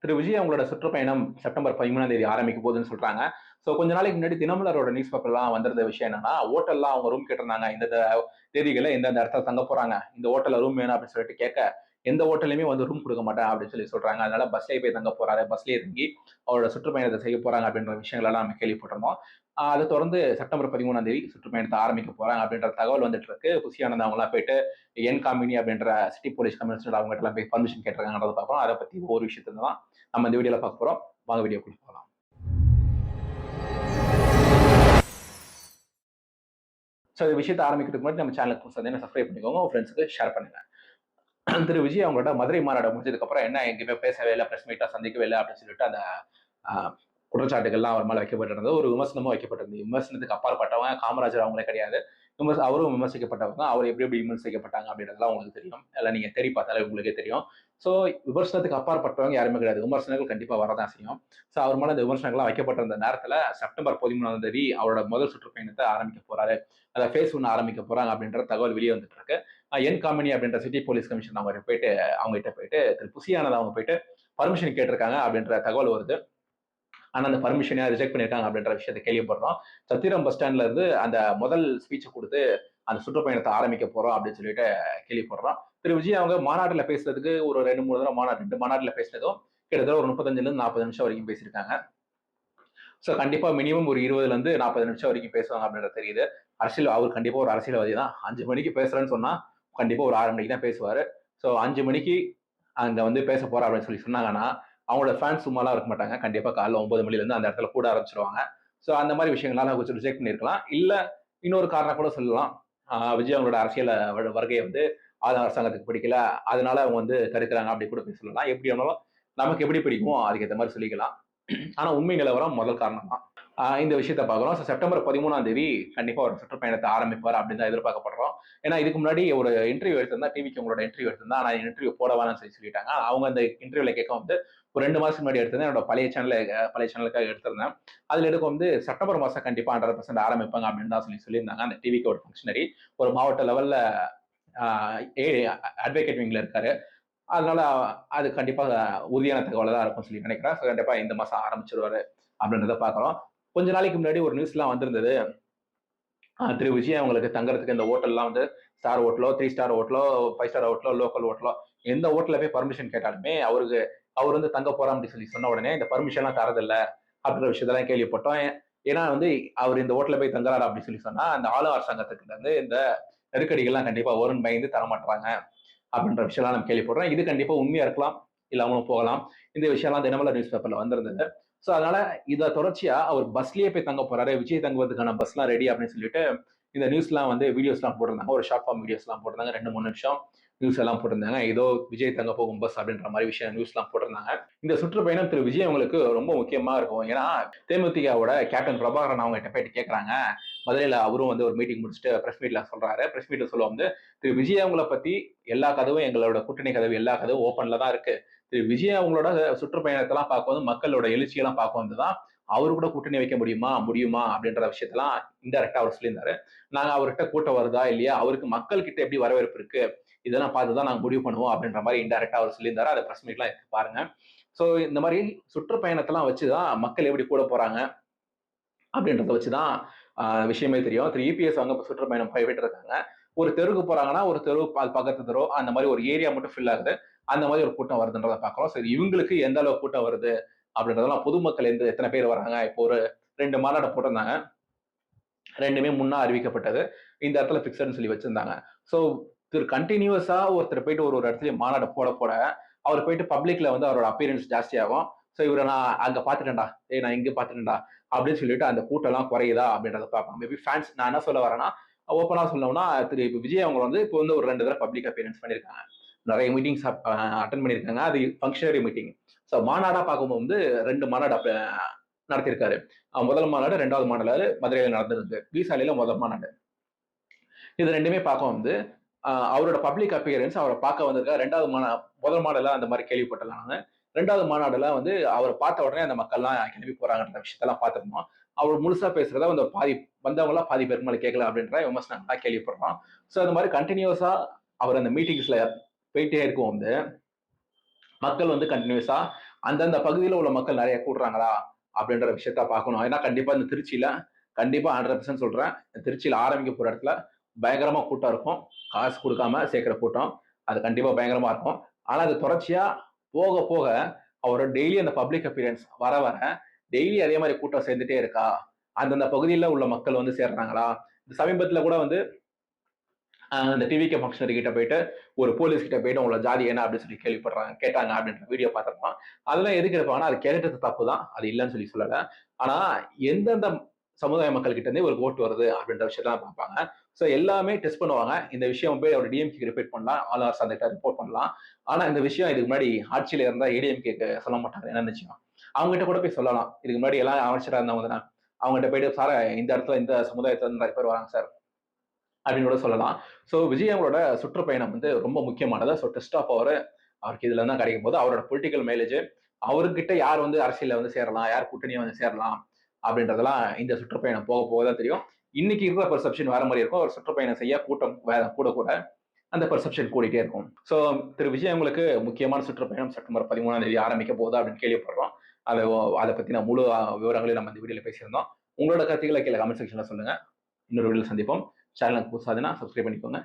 திரு விஜய் அவங்களோட சுற்றுப்பயணம் செப்டம்பர் 13ஆம் தேதி ஆரம்பிக்க போகுதுன்னு சொல்றாங்க. ஸோ கொஞ்ச நாளைக்கு முன்னாடி தினமலரோட நியூஸ் பேப்பர்லாம் வந்திருந்த விஷயம் என்னன்னா, ஹோட்டல்லாம் அவங்க ரூம் கேட்டிருந்தாங்க. இந்தந்த தேதிகள்ல எந்தெந்த இடத்துல தங்க போறாங்க. இந்த ஹோட்டல்ல ரூம் வேணும் அப்படின்னு சொல்லிட்டு கேட்க, எந்த ஹோட்டல்லயுமே வந்து ரூம் குடுக்க மாட்டேன் அப்படின்னு சொல்லி சொல்றாங்க. அதனால பஸ்லயே போய் தங்க போறாரு. பஸ்லயே தங்கி அவரோட சுற்றுப்பயணத்தை செய்ய போறாங்க அப்படின்ற விஷயங்கள் எல்லாம் நம்ம கேள்விப்பட்டிருந்தோம். அதை தொடர்ந்து செப்டம்பர் 13ஆம் தேதி சுற்றுப்பயணத்தை ஆரம்பிக்க போறாங்க அப்படின்ற தகவல் வந்துட்டு இருக்கு. புசி ஆனந்த் அவங்கலாம் போயிட்டு என் காமினி அப்படின்ற சிட்டி போலீஸ் கமிஷனர் அவங்க எல்லாம் போய் பர்மிஷன் கேட்டிருக்காங்கன்றத பார்ப்போம். அதை பத்தி ஒரு விஷயத்தை தான் நம்ம இந்த வீடியோல பார்க்க போறோம். வாங்க வீடியோக்குள்ள போகலாம். ஸோ இந்த விஷயத்தை ஆரம்பிக்கிறதுக்கு முன்னாடி நம்ம சேனலுக்கு புதுசாக சப்ஸ்கிரைப் பண்ணிக்கோங்க, உங்க ஃப்ரெண்ட்ஸுக்கு ஷேர் பண்ணுங்க. திரு விஜய் அவங்களோட மதுரை மாநாடு முடிஞ்சதுக்கு அப்புறம் என்ன எங்கேயுமே பேசவே இல்லை, பிரஸ் மீட்டா சந்திக்கவே இல்லை அப்படின்னு சொல்லிட்டு அந்த குற்றச்சாட்டுகள்லாம் அவர் மேல வைக்கப்பட்டிருந்தது. ஒரு விமர்சனமும் வைக்கப்பட்டிருந்தது. விமர்சனத்துக்கு அப்பாற்பட்டவங்க காமராஜர் அவங்களே கிடையாது. அவரும் விமர்சிக்கப்பட்டவங்க. அவர் எப்படி எப்படி விமர்சிக்கப்பட்டாங்க அப்படின்றதெல்லாம் உங்களுக்கு தெரியும். எல்லாம் நீங்க தேடி பார்த்தாலே உங்களுக்கே தெரியும். ஸோ விமர்சனத்துக்கு அப்பாற்பட்டவங்க யாருமே கிடையாது. விமர்சனங்கள் கண்டிப்பா வரதான் செய்யும். ஸோ அவர் மேல இந்த விமர்சனங்கள்லாம் வைக்கப்பட்டிருந்த நேரத்துல செப்டம்பர் 13ஆம் தேதி அவரோட முதல் சுற்றுப்பயணத்தை ஆரம்பிக்க போறாரு. அதை ஃபேஸ் ஒன்று ஆரம்பிக்க போறாங்க அப்படின்ற தகவல் வெளியே வந்துட்டு இருக்கு. என் காமினி அப்படின்ற சிட்டி போலீஸ் கமிஷன் அவங்க போயிட்டு அவங்ககிட்ட போயிட்டு திரு புசியானது அவங்க போயிட்டு பர்மிஷன் கேட்டிருக்காங்க அப்படின்ற தகவல் வருது. ஆனா அந்த பர்மிஷனை ரிஜெக்ட் பண்ணிருக்காங்க அப்படின்ற விஷயத்தை கேள்விப்படுறோம். சத்திரம் பஸ் ஸ்டாண்ட்ல இருந்து அந்த முதல் ஸ்பீச்சை கொடுத்து அந்த சுற்றுப்பயணத்தை ஆரம்பிக்க போறோம் அப்படின்னு சொல்லிட்டு கேள்விப்படுறோம். திரு விஜய் அவங்க மாநாட்டுல பேசுறதுக்கு ஒரு 2-3 தடவை ரெண்டு மாநாட்டுல பேசினதும் கிட்டத்தட்ட ஒரு 35ல இருந்து 40 நிமிஷம் வரைக்கும் பேசியிருக்காங்க. ஸோ கண்டிப்பா மினிமம் ஒரு 20ல இருந்து 40 நிமிஷம் வரைக்கும் பேசுவாங்க அப்படின்றது தெரியுது. அவர் கண்டிப்பா ஒரு அரசியல்வாதி தான். 5 மணிக்கு பேசுறேன்னு சொன்னா கண்டிப்பா ஒரு 6 மணிக்கு தான் பேசுவாரு. ஸோ 5 மணிக்கு அங்க வந்து பேச போறா அப்படின்னு சொல்லி சொன்னாங்கன்னா அவங்களோட ஃபேன்ஸ் சும்மாலாம் இருக்க மாட்டாங்க. கண்டிப்பா காலைல 9 மணில இருந்து அந்த இடத்துல கூட ஆரம்பிச்சிருவாங்க. ஸோ அந்த மாதிரி விஷயங்களால கொஞ்சம் ரிஜெக்ட் பண்ணிருக்கலாம். இல்ல இன்னொரு காரணம் கூட சொல்லலாம். விஜய் அவங்களோட அரசியல் வருகையை வந்து அரசாங்கத்துக்கு பிடிக்கல. அதனால அவங்க வந்து தடுக்கிறாங்க அப்படி கூட சொல்லலாம். எப்படி ஆனாலும் நமக்கு எப்படி பிடிக்குமோ அதுக்கேற்ற மாதிரி சொல்லிக்கலாம். ஆனா உண்மை நிலவரம் முதல் காரணம் தான். இந்த விஷயத்த பார்க்குறோம். செப்டம்பர் 13ஆம் தேதி கண்டிப்பா ஒரு சுற்றுப்பயணத்தை ஆரம்பிப்பார் அப்படின்னு தான் எதிர்பார்க்கப்படுறோம். ஏன்னா இதுக்கு முன்னாடி ஒரு இன்டர்வியூ எடுத்திருந்தா, டிவிக்கு உங்களோட இன்டர்வியூ எடுத்திருந்தா, ஆனா இன்டர்வியூ போட வேணாம்னு சொல்லிட்டாங்க. அவங்க அந்த இன்டர்வியூல கேட்க வந்து ஒரு 2 மாசத்துக்கு முன்னாடி எடுத்திருந்தேன். என்னோட பழைய சேனலுக்காக எடுத்திருந்தேன். அதுல எடுக்க வந்து செப்டம்பர் மாசம் கண்டிப்பா 100% ஆரம்பிப்பாங்க அப்படின்னு தான் சொல்லியிருந்தாங்க. அந்த டிவிக்கு ஒரு ஃபங்க்ஷனரி ஒரு மாவட்ட லெவல்ல அட்வொகேட் விங்ல இருக்காரு. அதனால அது கண்டிப்பா உறுதியான தகவலா தான் இருக்கும்னு சொல்லி நினைக்கிறேன். கண்டிப்பா இந்த மாசம் ஆரம்பிச்சிருவாரு அப்படின்றத பாக்குறோம். கொஞ்ச நாளைக்கு முன்னாடி ஒரு நியூஸ் எல்லாம் வந்திருந்தது. திரு விஜய் அவங்களுக்கு தங்குறதுக்கு இந்த ஹோட்டல்லாம் வந்து ஸ்டார் ஹோட்டலோ, 3 ஸ்டார் ஹோட்டலோ, 5 ஸ்டார் ஹோட்டலோ, லோக்கல் ஹோட்டலோ எந்த ஹோட்டல்ல போய் பர்மிஷன் கேட்டாலுமே அவர் வந்து தங்க போறோம் அப்படின்னு சொன்ன உடனே இந்த பர்மிஷன் எல்லாம் தரதில்ல அப்படின்ற விஷயத்தெல்லாம் கேள்விப்பட்டோம். ஏன்னா வந்து அவர் இந்த ஹோட்டல்ல போய் தங்குறாரு அப்படின்னு சொன்னா அந்த ஆளும் அரசாங்கத்துக்கு வந்து இந்த நெருக்கடிகள்லாம் கண்டிப்பா வரும்னு பயந்து தரமாட்டாங்க அப்படின்ற விஷயம்லாம் நம்ம கேள்விப்படுறோம். இது கண்டிப்பா உண்மையா இருக்கலாம், இல்லாமலும் போகலாம். இந்த விஷயம்லாம் தினமலர் நியூஸ் பேப்பர்ல வந்திருந்தது. சோ அதனால இத தொடர்ச்சியா அவர் பஸ்லயே போய் தங்க போறாரு. விஜய் தங்குவதற்கான பஸ்லாம் ரெடி அப்படின்னு சொல்லிட்டு இந்த நியூஸ்லாம் வந்து வீடியோஸ்லாம் போட்டிருந்தாங்க. ஒரு ஷார்ட் ஃபார்ம் வீடியோஸ்லாம் போட்டிருந்தாங்க. 2-3 நிமிஷம் நியூஸ் எல்லாம் போட்டிருந்தாங்க. ஏதோ விஜய் தங்க போகும் பஸ் அப்படின்ற மாதிரி விஷயம் நியூஸ்லாம் போட்டிருந்தாங்க. இந்த சுற்றுப்பயணம் திரு விஜய் அவங்களுக்கு ரொம்ப முக்கியமா இருக்கும். ஏன்னா தேமுதிகவோட கேப்டன் பிரபாகரன் அவங்க கிட்ட போயிட்டு கேட்கறாங்க. மதுரையில அவரும் வந்து ஒரு மீட்டிங் முடிச்சுட்டு பிரஸ் மீட்ல சொல்றாரு. பிரஸ் மீட்ல சொல்ல வந்து திரு விஜய் அவங்கள பத்தி எல்லா கதவும் எங்களோட கூட்டணி கதவு எல்லா கதவும் ஓப்பன்ல தான் இருக்கு. திரு விஜய் அவங்களோட சுற்றுப்பயணத்தெல்லாம் பார்க்கும்போது மக்களோட எழுச்சியெல்லாம் பார்க்க வந்துதான் அவரு கூட கூட்டணி வைக்க முடியுமா அப்படின்ற விஷயத்தெல்லாம் இன்டைரக்டா அவர் சொல்லியிருந்தாரு. நாங்க அவர்கிட்ட கூட்டம் வருதா இல்லையா, அவருக்கு மக்கள் கிட்ட எப்படி வரவேற்பு இருக்கு, இதெல்லாம் பார்த்துதான் நாங்க முடிவு பண்ணுவோம் அப்படின்ற மாதிரி இன்டைரக்டா அவர் சொல்லியிருந்தாரு. அதை பிரஸ் மீட்லாம் இருக்கு பாருங்க. சோ இந்த மாதிரி சுற்றுப்பயணத்தெல்லாம் வச்சுதான் மக்கள் எப்படி கூட போறாங்க அப்படின்றத வச்சுதான் விஷயமே தெரியும். திரு இபிஎஸ் அவங்க சுற்றுப்பயணம் போயிட்டு இருக்காங்க. ஒரு தெருவுக்கு போறாங்கன்னா ஒரு தெரு பக்கத்து தெரு அந்த மாதிரி ஒரு ஏரியா மட்டும் ஃபில் ஆகுது. அந்த மாதிரி ஒரு கூட்டம் வருதுன்றத பாக்குறோம். சரி இவங்களுக்கு எந்த அளவு கூட்டம் வருது அப்படின்றதெல்லாம் பொதுமக்கள் எத்தனை பேர் வராங்க. இப்போ ஒரு 2 மாநாடு போட்டிருந்தாங்க. 2மே முன்னா அறிவிக்கப்பட்டது. இந்த இடத்துல பிக்சர்னு சொல்லி வச்சிருந்தாங்க. சோ கண்டினியூஸா ஒருத்தர் போயிட்டு ஒரு இடத்துல மாநாடு போட அவர் போயிட்டு பப்ளிக்ல வந்து அவரோட அப்பியரன்ஸ் ஜாஸ்தி ஆகும். சோ இவரை நான் அங்க பாத்துட்டேன்டா, நான் இங்க பாத்துட்டேன்டா அப்படின்னு சொல்லிட்டு அந்த கூட்டம் எல்லாம் குறையுதா அப்படின்றத பார்ப்பாங்க. மேபி ஃபேன்ஸ் நான் என்ன சொல்ல வரேன்னா, ஓப்பனா சொல்லணும்னா திரு விஜய் அவங்க வந்து இப்போ வந்து ஒரு 2 தடவை பப்ளிக் அப்பியரன்ஸ் பண்ணியிருக்காங்க. நிறைய மீட்டிங்ஸ் அட்டன் பண்ணியிருக்காங்க. அது ஃபங்க்ஷனரி மீட்டிங். ஸோ மாநாடா பார்க்கும்போது வந்து 2 மாநாடு நடத்தியிருக்காரு. முதல் மாநாடு, 2வது மாநாடு மதுரையில நடந்திருக்கு. விசாலையில முதல் மாநாடு. இது 2மே பார்க்க வந்து அவரோட பப்ளிக் அப்பியரன்ஸ் அவரை பார்க்க வந்திருக்காரு. 2வது முதல் மாநாடுல அந்த மாதிரி கேள்விப்பட்டலாம் நாங்க. 2வது மாநாடுல வந்து அவரை பார்த்த உடனே அந்த மக்கள்லாம் கிளம்பி போறாங்கன்ற விஷயத்தெல்லாம் பார்த்திருந்தோம். அவர் முழுசா பேசுறத வந்து பாதி வந்தவங்க பாதி பேருக்கு மேல கேட்கல அப்படின்ற விமர்சனங்கள்லாம் கேள்விப்படுறோம். சோ அந்த மாதிரி கண்டினியூஸா அவர் அந்த மீட்டிங்ஸ்ல போயிட்டே இருக்கும் வந்து மக்கள் வந்து கண்டினியூஸா அந்தந்த பகுதியில உள்ள மக்கள் நிறைய கூடுறாங்களா அப்படின்ற விஷயத்த பார்க்கணும். ஏன்னா கண்டிப்பா இந்த திருச்சியில கண்டிப்பா 100% சொல்றேன். திருச்சியில ஆரம்பிக்க போற இடத்துல பயங்கரமா கூட்டம் இருக்கும். காசு குடுக்காம சேர்க்கிற கூட்டம். அது கண்டிப்பா பயங்கரமா இருக்கும். ஆனா அது தொடர்ச்சியா போக போக அவரோட டெய்லி அந்த பப்ளிக் அப்பியரன்ஸ் வர வர டெய்லி அதே மாரி கூட்டம் சேர்ந்துட்டே இருக்கா? அந்தந்த பகுதியில உள்ள மக்கள் வந்து சேர்றாங்களா? சமீபத்தில கூட வந்து இந்த டிவிகே ஃபங்ஷனரி கிட்ட போயிட்டு ஒரு போலீஸ் கிட்ட போயிட்டு உங்களோட ஜாதி என்ன அப்படின்னு சொல்லி கேட்டாங்க அப்படின்ற வீடியோ பார்த்திருப்போம். அதெல்லாம் எதுக்கு எடுப்பாங்கன்னா அது கேட்டது தப்பு தான். அது இல்லைன்னு சொல்லி சொல்லல. ஆனா எந்தெந்த சமுதாய மக்கள் கிட்ட இருந்து இவருக்கு ஓட்டு வருது அப்படின்ற விஷயத்த பார்ப்பாங்க. ஸோ எல்லாமே டெஸ்ட் பண்ணுவாங்க. இந்த விஷயம் போய் அவர் டிஎம்கேக்கு ரிப்போர்ட் பண்ணலாம். ஆல் ஆர் சந்திட்ட ரிப்போர்ட் பண்ணலாம். ஆனா இந்த விஷயம் இதுக்கு முன்னாடி ஆட்சியில இருந்தா ஏடிஎம்கேக்கு சொல்ல மாட்டாங்க. என்ன நிச்சயம். அவங்ககிட்ட கூட போய் சொல்லலாம். இதுக்கு முன்னாடி எல்லாம் அமைச்சரா இருந்தவங்க தானே. அவங்ககிட்ட போயிட்டு சார் இந்த இடத்துல இந்த சமுதாயத்துல இருந்து நிறைய பேர் வராங்க சார். அப்படின்னு கூட சொல்லலாம். ஸோ விஜய் அவங்களோட சுற்றுப்பயணம் வந்து ரொம்ப முக்கியமானது. ஸோ டெஸ்ட் ஆஃப் பவர் அவருக்கு இதுல தான் கிடைக்கும் போது அவரோட பொலிட்டிக்கல் மைலேஜ் அவர்கிட்ட யார் வந்து அரசியல்ல வந்து சேரலாம், யார் கூட்டணியா வந்து சேரலாம் அப்படின்றதெல்லாம் இந்த சுற்றுப்பயணம் போக போக தான் தெரியும். இன்னைக்கு இருக்கிற பெர்செப்ஷன் வேற மாதிரி இருக்கும். ஒரு சுற்றுப்பயணம் செய்ய கூட்டம் கூட கூட அந்த பெர்செப்ஷன் கூடிட்டே இருக்கும். ஸோ திரு விஜய் அவங்களுக்கு முக்கியமான சுற்றுப்பயணம் செப்டம்பர் 13ஆம் தேதி ஆரம்பிக்க போகுது அப்படின்னு கேள்விப்படுறோம். அதை அதை பத்தின முழு விவரங்களையும் நம்ம இந்த வீடியோல பேசியிருந்தோம். உங்களோட கருத்துக்களை கீழே கமெண்ட் செக்ஷன்ல சொல்லுங்க. இன்னொரு வீடியோல சந்திப்போம். சேனலுக்கு புதுசாதுன்னா சப்ஸ்கிரைப் பண்ணிக்கோங்க.